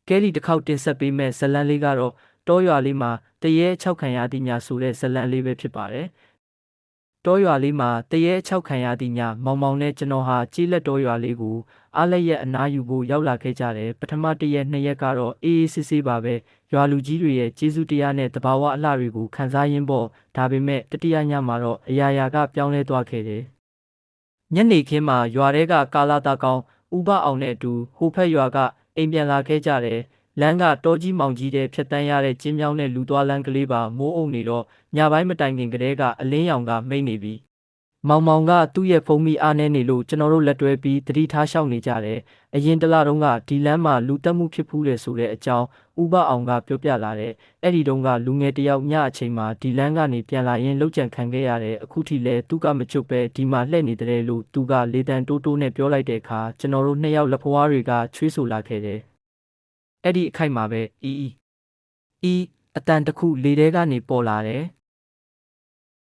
ကဲလီတစ်ခေါက်တင်ဆက်ပေးမဲ့ဇလန်လေးကတော့တောရွာလေးမှာတရေ6ခံရသည့်ညဆိုတဲ့ဇလန်လေးပဲဖြစ်ပါတယ်။တောရွာလေးမှာတရေ6ခံရသည့်ညမောင်မောင်နဲ့ကျွန်တော်ဟာကြေးလက်တောရွာလေးကိုအားလက်ရက်အနားယူဖို့ရောက်လာခဲ့ကြတယ်။ပထမ1ရက်2ရက်ကတော့အေးအေးဆေးဆေးပါပဲ။ရွာလူကြီးတွေရဲ့ကျေးဇူးတရားနဲ့တဘာဝအလှတွေကိုခံစားရင်းပေါ့။ဒါပေမဲ့တတိယညမှာတော့အရာရာကပြောင်းလဲသွားခဲ့တယ်။ညနေခင်းမှာရွာထဲကကာလာတာကောင်ဥပအောင်နဲ့အတူဟိုဖက်ရွာကအိမ်ပြန်လာခဲ့ကြတယ်။လမ်းကတောကြီးမောင်ကြီးတဲ့ဖြတ်တန်းရတဲ့ကျင်းမြောင်းတဲ့လူသွားလမ်းကလေးပါမိုးအုပ်နေတော့ညပိုင်းမတိုင်ခင်ကတည်းကအလင်းရောင်ကမိတ်နေပြီ။မောင်မောင်ကသူ့ရဲ့ဖုန်းမီအားနေနေလို့ကျွန်တော်တို့လက်တွဲပြီးတတိထားလျှောက်နေကြတယ်။အရင်တလတုန်းကဒီလမ်းမှာလူတက်မှုဖြစ်ဖူးတယ်ဆိုတဲ့အကြောင်းဥပအောင်ကပြောပြလာတယ်။အဲ့ဒီတုန်းကလူငယ်တယောက်ညအချိန်မှာဒီလမ်းကနေပြန်လာရင်လောက်ကြံခံခဲ့ရတယ်။အခုထိလဲသူကမချွတ်ပဲဒီမှာလှည့်နေတယ်လို့သူကလေတံတိုးတိုးနဲ့ပြောလိုက်တဲ့အခါကျွန်တော်တို့2ယောက်လက်ဖွားတွေကချွေးဆူလာခဲ့တယ်။အဲ့ဒီအခိုက်မှာပဲအီအတန်တစ်ခုလေထဲကနေပေါ်လာတယ်။